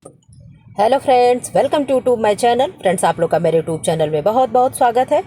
Hello friends, welcome to my channel. Friends, आप लोग का मेरे यूट्यूब चैनल में बहुत बहुत स्वागत है।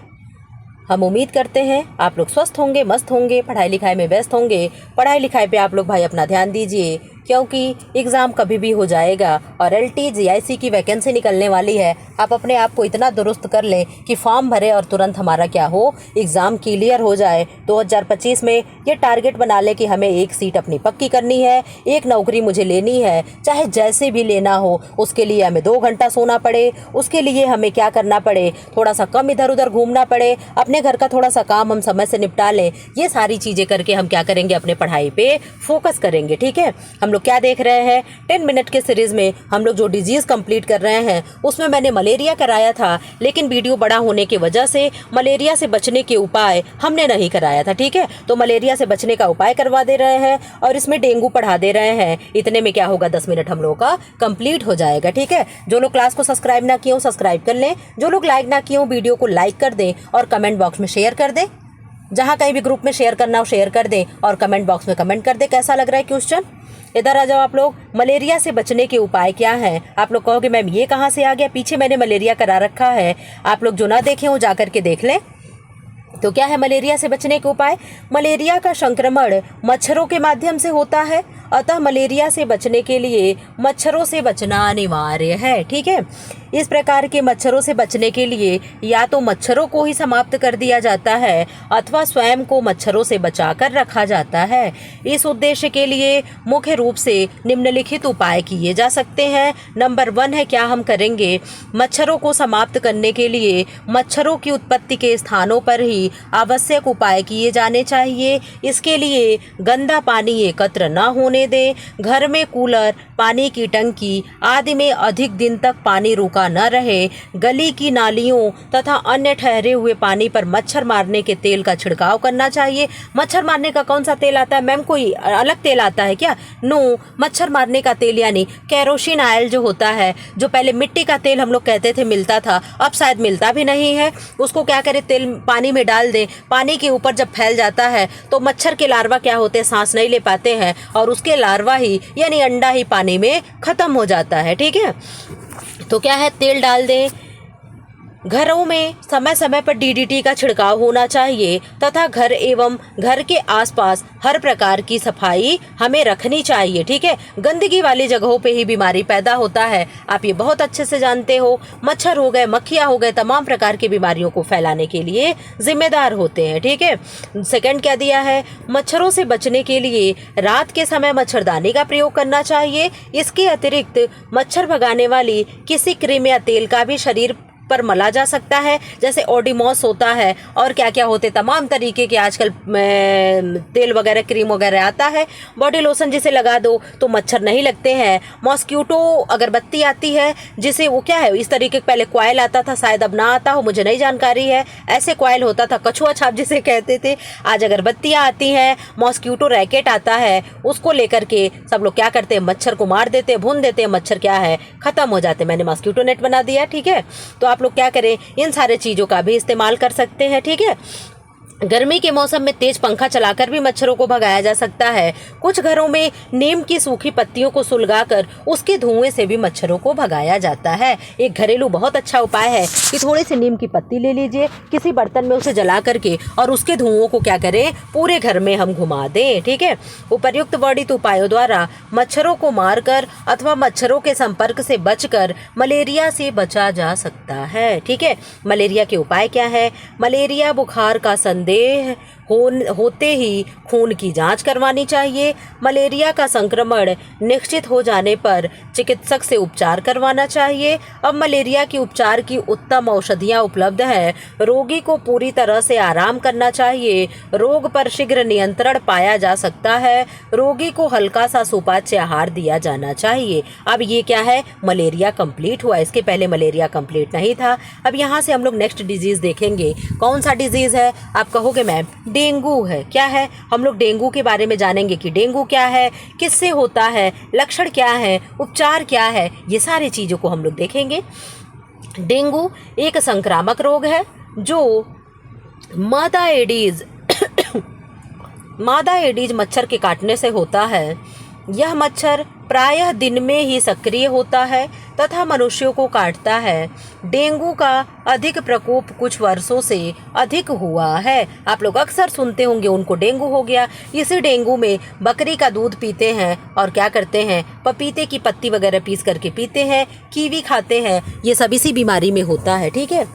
हम उम्मीद करते हैं आप लोग स्वस्थ होंगे, मस्त होंगे, पढ़ाई लिखाई में व्यस्त होंगे। पढ़ाई लिखाई पे आप लोग भाई अपना ध्यान दीजिए, क्योंकि एग्ज़ाम कभी भी हो जाएगा और LT GIC की वैकेंसी निकलने वाली है। आप अपने आप को इतना दुरुस्त कर लें कि फॉर्म भरें और तुरंत हमारा क्या हो, एग्ज़ाम क्लियर हो जाए। 2025 में ये टारगेट बना लें कि हमें एक सीट अपनी पक्की करनी है, एक नौकरी मुझे लेनी है, चाहे जैसे भी लेना हो। उसके लिए हमें 2 घंटा सोना पड़े, उसके लिए हमें क्या करना पड़े, थोड़ा सा कम इधर उधर घूमना पड़े, अपने घर का थोड़ा सा काम हम समय से निपटा लें। ये सारी चीज़ें करके हम क्या करेंगे, अपने पढ़ाई पे फोकस करेंगे। ठीक है, हम लोग क्या देख रहे हैं 10 मिनट के सीरीज़ में हम लोग जो डिजीज़ कंप्लीट कर रहे हैं, उसमें मैंने मलेरिया कराया था, लेकिन वीडियो बड़ा होने की वजह से मलेरिया से बचने के उपाय हमने नहीं कराया था। ठीक है, तो मलेरिया से बचने का उपाय करवा दे रहे हैं और इसमें डेंगू पढ़ा दे रहे हैं। इतने में क्या होगा, 10 मिनट हम लोगों का कंप्लीट हो जाएगा। ठीक है, जो लोग क्लास को सब्सक्राइब ना किए हो सब्सक्राइब कर लें, जो लोग लाइक ना किए हो वीडियो को लाइक कर दें और कमेंट बॉक्स में शेयर कर दें। जहाँ कहीं भी ग्रुप में शेयर करना हो शेयर कर दें और कमेंट बॉक्स में कमेंट कर दें कैसा लग रहा है क्वेश्चन। इधर आ जाओ आप लोग। मलेरिया से बचने के उपाय क्या हैं? आप लोग कहोगे मैम ये कहाँ से आ गया, पीछे मैंने मलेरिया करा रखा है। आप लोग जो ना देखे हो जा करके देख लें। तो क्या है मलेरिया से बचने के उपाय? मलेरिया का संक्रमण मच्छरों के माध्यम से होता है, अतः मलेरिया से बचने के लिए मच्छरों से बचना अनिवार्य है। ठीक है, इस प्रकार के मच्छरों से बचने के लिए या तो मच्छरों को ही समाप्त कर दिया जाता है अथवा स्वयं को मच्छरों से बचाकर रखा जाता है। इस उद्देश्य के लिए मुख्य रूप से निम्नलिखित उपाय किए जा सकते हैं। नंबर 1 है, क्या हम करेंगे, मच्छरों को समाप्त करने के लिए मच्छरों की उत्पत्ति के स्थानों पर ही आवश्यक उपाय किए जाने चाहिए। इसके लिए गंदा पानी एकत्र न होने दें, घर में कूलर, पानी की टंकी आदि में अधिक दिन तक पानी रुका न रहे, गली की नालियों तथा अन्य ठहरे हुए पानी पर मच्छर मारने के तेल का छिड़काव करना चाहिए। मच्छर मारने का कौन सा तेल आता है मैम, कोई अलग तेल आता है क्या? नो, मच्छर मारने का तेल यानी केरोसिन ऑयल जो होता है, जो पहले मिट्टी का तेल हम लोग कहते थे मिलता था, अब शायद मिलता भी नहीं है। उसको क्या करें, तेल पानी में डाल दें, पानी के ऊपर जब फैल जाता है तो मच्छर के लार्वा क्या होते हैं, सांस नहीं ले पाते हैं और उसके लार्वा ही यानी अंडा ही पानी में खत्म हो जाता है। ठीक है, तो क्या है, तेल डाल दें। घरों में समय समय पर DDT का छिड़काव होना चाहिए तथा घर एवं घर के आसपास हर प्रकार की सफाई हमें रखनी चाहिए। ठीक है, गंदगी वाली जगहों पे ही बीमारी पैदा होता है, आप ये बहुत अच्छे से जानते हो। मच्छर हो गए, मक्खियाँ हो गए, तमाम प्रकार की बीमारियों को फैलाने के लिए जिम्मेदार होते हैं। ठीक है, सेकंड क्या दिया है, मच्छरों से बचने के लिए रात के समय मच्छरदानी का प्रयोग करना चाहिए। इसके अतिरिक्त मच्छर भगाने वाली किसी क्रीम या तेल का भी शरीर पर मला जा सकता है, जैसे ओडोमॉस होता है और क्या क्या होते, तमाम तरीके के आजकल तेल वगैरह क्रीम वगैरह आता है। बॉडी लोशन जिसे लगा दो तो मच्छर नहीं लगते हैं। मॉस्क्यूटो अगरबत्ती आती है, जिसे वो क्या है, इस तरीके पहले कॉयल आता था, शायद अब ना आता हो, मुझे नहीं जानकारी है। ऐसे कॉयल होता था, कछुआ छाप जिसे कहते थे। आज अगरबत्तियाँ आती हैं, मॉस्क्यूटो रैकेट आता है, उसको लेकर के सब लोग क्या करते हैं, मच्छर को मार देते हैं, भून देते हैं, मच्छर क्या है, खत्म हो जाते हैं। मैंने मॉस्क्यूटो नेट बना दिया। ठीक है, तो आप लोग क्या करें, इन सारे चीज़ों का भी इस्तेमाल कर सकते हैं। ठीक है, गर्मी के मौसम में तेज पंखा चलाकर भी मच्छरों को भगाया जा सकता है। कुछ घरों में नीम की सूखी पत्तियों को सुलगाकर उसके धुएं से भी मच्छरों को भगाया जाता है। एक घरेलू बहुत अच्छा उपाय है कि थोड़ी सी नीम की पत्ती ले लीजिए, किसी बर्तन में उसे जला करके और उसके धुओं को क्या करें, पूरे घर में हम घुमा दें। ठीक है, उपर्युक्त वर्णित उपायों द्वारा मच्छरों को मारकर अथवा मच्छरों के संपर्क से बचकर मलेरिया से बचा जा सकता है। ठीक है, मलेरिया के उपाय क्या है, मलेरिया बुखार का संदेह होते ही खून की जांच करवानी चाहिए। मलेरिया का संक्रमण निश्चित हो जाने पर चिकित्सक से उपचार करवाना चाहिए। अब मलेरिया के उपचार की उत्तम औषधियां उपलब्ध हैं। रोगी को पूरी तरह से आराम करना चाहिए। रोग पर शीघ्र नियंत्रण पाया जा सकता है। रोगी को हल्का सा सुपाच्य आहार दिया जाना चाहिए। अब ये क्या है, मलेरिया कंप्लीट हुआ, इसके पहले मलेरिया कंप्लीट नहीं था। अब यहाँ से हम लोग नेक्स्ट डिजीज़ देखेंगे। कौन सा डिजीज़ है, आप कहोगे मैम डेंगू है। क्या है, हम लोग डेंगू के बारे में जानेंगे कि डेंगू क्या है, किससे होता है, लक्षण क्या है, उपचार क्या है, ये सारी चीज़ों को हम लोग देखेंगे। डेंगू एक संक्रामक रोग है जो मादा एडीज मादा एडीज मच्छर के काटने से होता है। यह मच्छर प्रायः दिन में ही सक्रिय होता है तथा मनुष्यों को काटता है। डेंगू का अधिक प्रकोप कुछ वर्षों से अधिक हुआ है। आप लोग अक्सर सुनते होंगे उनको डेंगू हो गया। इसी डेंगू में बकरी का दूध पीते हैं और क्या करते हैं, पपीते की पत्ती वगैरह पीस करके पीते हैं, कीवी खाते हैं, ये सब इसी बीमारी में होता है। ठीक है,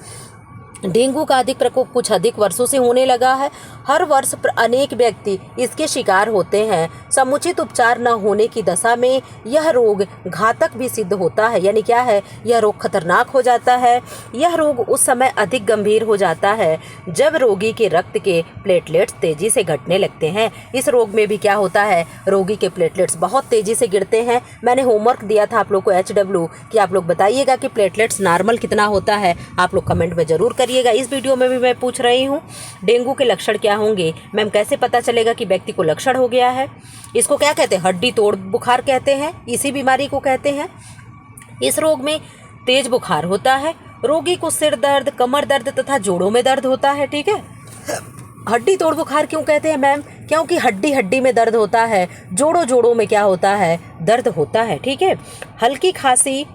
डेंगू का अधिक प्रकोप कुछ अधिक वर्षों से होने लगा है। हर वर्ष अनेक व्यक्ति इसके शिकार होते हैं। समुचित उपचार न होने की दशा में यह रोग घातक भी सिद्ध होता है। यानी क्या है, यह रोग खतरनाक हो जाता है। यह रोग उस समय अधिक गंभीर हो जाता है जब रोगी के रक्त के प्लेटलेट्स तेजी से घटने लगते हैं। इस रोग में भी क्या होता है, रोगी के प्लेटलेट्स बहुत तेजी से गिरते हैं। मैंने होमवर्क दिया था आप लोग को HW कि आप लोग बताइएगा कि प्लेटलेट्स नॉर्मल कितना होता है। आप लोग कमेंट में ज़रूर करिएगा। इस वीडियो में भी मैं पूछ रही हूँ डेंगू के लक्षण क्या होंगे। मैम कैसे पता चलेगा कि व्यक्ति को लक्षण हो गया है? इसको क्या कहते हैं, हड्डी तोड़ बुखार कहते हैं, इसी बीमारी को कहते हैं। इस रोग में तेज बुखार होता है। रोगी को सिर दर्द, कमर दर्द तथा जोड़ों में दर्द होता है। ठीक है, हड्डी तोड़ बुखार क्यों कहते हैं मैम? क्योंकि हड्डी हड्डी में दर्द होता है, जोड़ों जोड़ों में क्या होता है, दर्द होता है। ठीक है, हल्की खांसी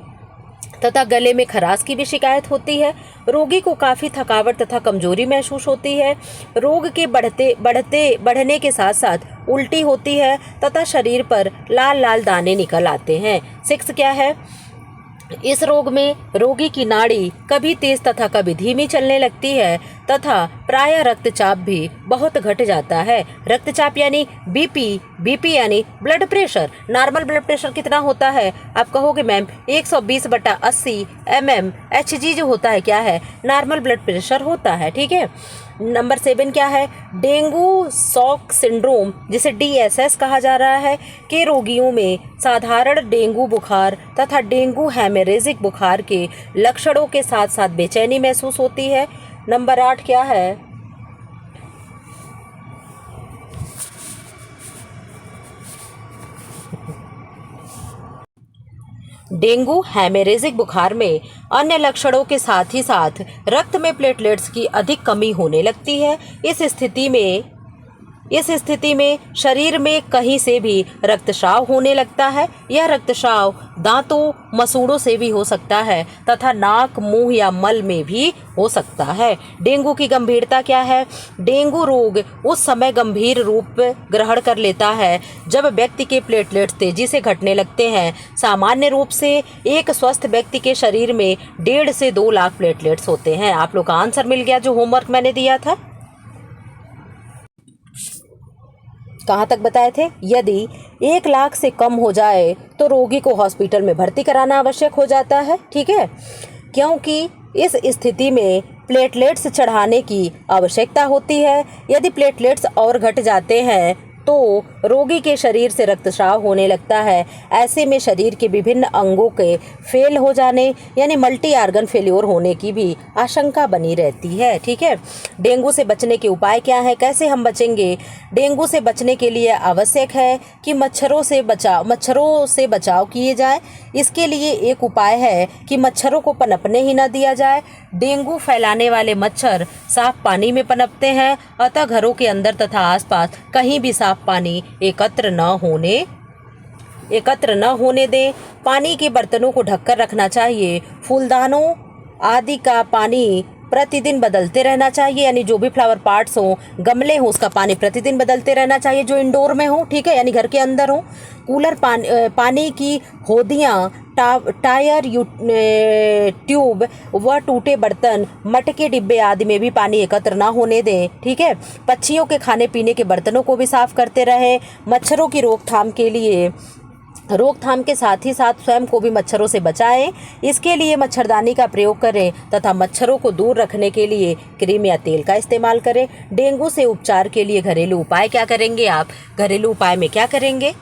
तथा गले में खराश की भी शिकायत होती है। रोगी को काफ़ी थकावट तथा कमजोरी महसूस होती है। रोग के बढ़ने के साथ साथ उल्टी होती है तथा शरीर पर लाल लाल दाने निकल आते हैं। 6 क्या है, इस रोग में रोगी की नाड़ी कभी तेज तथा कभी धीमी चलने लगती है तथा प्रायः रक्तचाप भी बहुत घट जाता है। रक्तचाप यानी बीपी यानी blood pressure. Normal blood pressure कितना होता है? आप कहोगे मैम 120/80 mm Hg जो होता है क्या है, नॉर्मल ब्लड प्रेशर होता है। ठीक है, नंबर 7 क्या है, डेंगू शॉक सिंड्रोम जिसे DSS कहा जा रहा है के रोगियों में साधारण डेंगू बुखार तथा डेंगू हेमोरेजिक बुखार के लक्षणों के साथ साथ बेचैनी महसूस होती है। नंबर 8 क्या है, डेंगू हेमोरेजिक बुखार में अन्य लक्षणों के साथ ही साथ रक्त में प्लेटलेट्स की अधिक कमी होने लगती है। इस स्थिति में शरीर में कहीं से भी रक्तस्राव होने लगता है। यह रक्तस्राव दांतों, मसूड़ों से भी हो सकता है तथा नाक, मुंह या मल में भी हो सकता है। डेंगू की गंभीरता क्या है? डेंगू रोग उस समय गंभीर रूप ग्रहण कर लेता है जब व्यक्ति के प्लेटलेट्स तेजी से घटने लगते हैं। सामान्य रूप से एक स्वस्थ व्यक्ति के शरीर में 1.5 से 2 लाख प्लेटलेट्स होते हैं। आप लोग का आंसर मिल गया जो होमवर्क मैंने दिया था। कहाँ तक बताए थे? यदि 1 लाख से कम हो जाए तो रोगी को हॉस्पिटल में भर्ती कराना आवश्यक हो जाता है। ठीक है, क्योंकि इस स्थिति में प्लेटलेट्स चढ़ाने की आवश्यकता होती है। यदि प्लेटलेट्स और घट जाते हैं तो रोगी के शरीर से रक्तस्राव होने लगता है। ऐसे में शरीर के विभिन्न अंगों के फेल हो जाने यानी मल्टी ऑर्गन फेल्योर होने की भी आशंका बनी रहती है। ठीक है, डेंगू से बचने के उपाय क्या हैं, कैसे हम बचेंगे? डेंगू से बचने के लिए आवश्यक है कि मच्छरों से बचाव किए जाए। इसके लिए एक उपाय है कि मच्छरों को पनपने ही न दिया जाए। डेंगू फैलाने वाले मच्छर साफ पानी में पनपते हैं, अतः घरों के अंदर तथा आसपास कहीं भी साफ पानी एकत्र न होने दें। पानी के बर्तनों को ढककर रखना चाहिए। फूलदानों आदि का पानी प्रतिदिन बदलते रहना चाहिए, यानी जो भी फ्लावर पॉट्स हों, गमले हों, उसका पानी प्रतिदिन बदलते रहना चाहिए जो इंडोर में हो। ठीक है, यानी घर के अंदर हो। कूलर पानी की होदियाँ, टायर, ट्यूब व टूटे बर्तन, मटके, डिब्बे आदि में भी पानी एकत्र ना होने दें। ठीक है, पक्षियों के खाने पीने के बर्तनों को भी साफ करते रहें। मच्छरों की रोकथाम के साथ ही साथ स्वयं को भी मच्छरों से बचाएं। इसके लिए मच्छरदानी का प्रयोग करें तथा मच्छरों को दूर रखने के लिए क्रीम या तेल का इस्तेमाल करें। डेंगू से उपचार के लिए घरेलू उपाय क्या करेंगे आप? घरेलू उपाय में क्या करेंगे?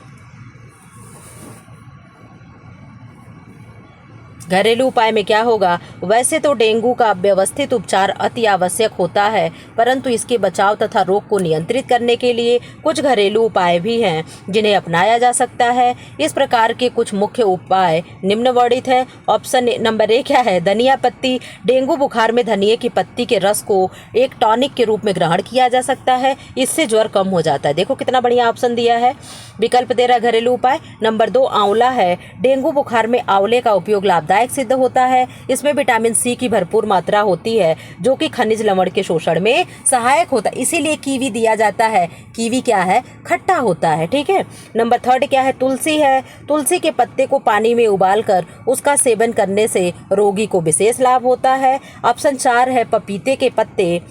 घरेलू उपाय में क्या होगा, वैसे तो डेंगू का व्यवस्थित उपचार अति आवश्यक होता है, परंतु इसके बचाव तथा रोग को नियंत्रित करने के लिए कुछ घरेलू उपाय भी हैं जिन्हें अपनाया जा सकता है। इस प्रकार के कुछ मुख्य उपाय निम्नवर्णित है। ऑप्शन नंबर 1 क्या है, धनिया पत्ती। डेंगू बुखार में धनिया की पत्ती के रस को एक टॉनिक के रूप में ग्रहण किया जा सकता है, इससे ज्वर कम हो जाता है। देखो कितना बढ़िया ऑप्शन दिया है, विकल्प दे रहा है घरेलू उपाय। नंबर 2 आंवला है। डेंगू बुखार में आंवले का उपयोग लाभदायक सिद्ध होता है। इसमें विटामिन सी की भरपूर मात्रा होती है जो कि खनिज लवण के शोषण में सहायक होता है, इसीलिए कीवी दिया जाता है। कीवी क्या है, खट्टा होता है, ठीक है। नंबर 3 क्या है, तुलसी है। तुलसी के पत्ते को पानी में उबालकर उसका सेवन करने से रोगी को विशेष लाभ होता है। ऑप्शन 4 है पपीते के पत्ते।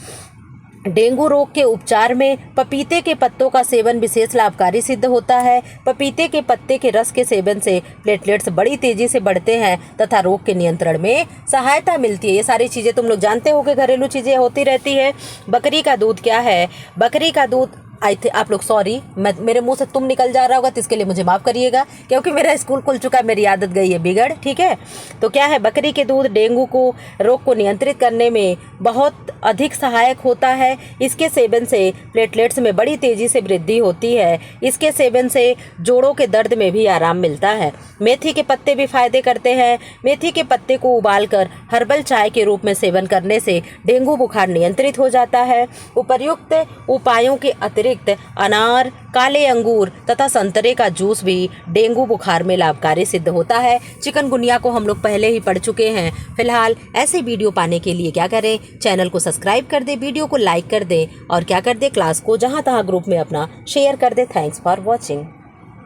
डेंगू रोग के उपचार में पपीते के पत्तों का सेवन विशेष लाभकारी सिद्ध होता है। पपीते के पत्ते के रस के सेवन से प्लेटलेट्स बड़ी तेजी से बढ़ते हैं तथा रोग के नियंत्रण में सहायता मिलती है। ये सारी चीज़ें तुम लोग जानते हो कि घरेलू चीज़ें होती रहती है। बकरी का दूध क्या है, बकरी का दूध आप लोग सॉरी मेरे मुंह से तुम निकल जा रहा होगा तो इसके लिए मुझे माफ़ करिएगा, क्योंकि मेरा स्कूल खुल चुका है, मेरी आदत गई है बिगड़, ठीक है। तो क्या है, बकरी के दूध डेंगू को रोग को नियंत्रित करने में बहुत अधिक सहायक होता है। इसके सेवन से प्लेटलेट्स में बड़ी तेज़ी से वृद्धि होती है। इसके सेवन से जोड़ों के दर्द में भी आराम मिलता है। मेथी के पत्ते भी फायदे करते हैं। मेथी के पत्ते को उबालकर हर्बल चाय के रूप में सेवन करने से डेंगू बुखार नियंत्रित हो जाता है। उपर्युक्त उपायों के अतिरिक्त अनार, काले अंगूर तथा संतरे का जूस भी डेंगू बुखार में लाभकारी सिद्ध होता है। चिकनगुनिया को हम लोग पहले ही पढ़ चुके हैं। फिलहाल ऐसे वीडियो पाने के लिए क्या करें, चैनल को सब्सक्राइब कर दे, वीडियो को लाइक कर दे और क्या कर दे, क्लास को जहां तहां ग्रुप में अपना शेयर कर दे। Thanks for watching.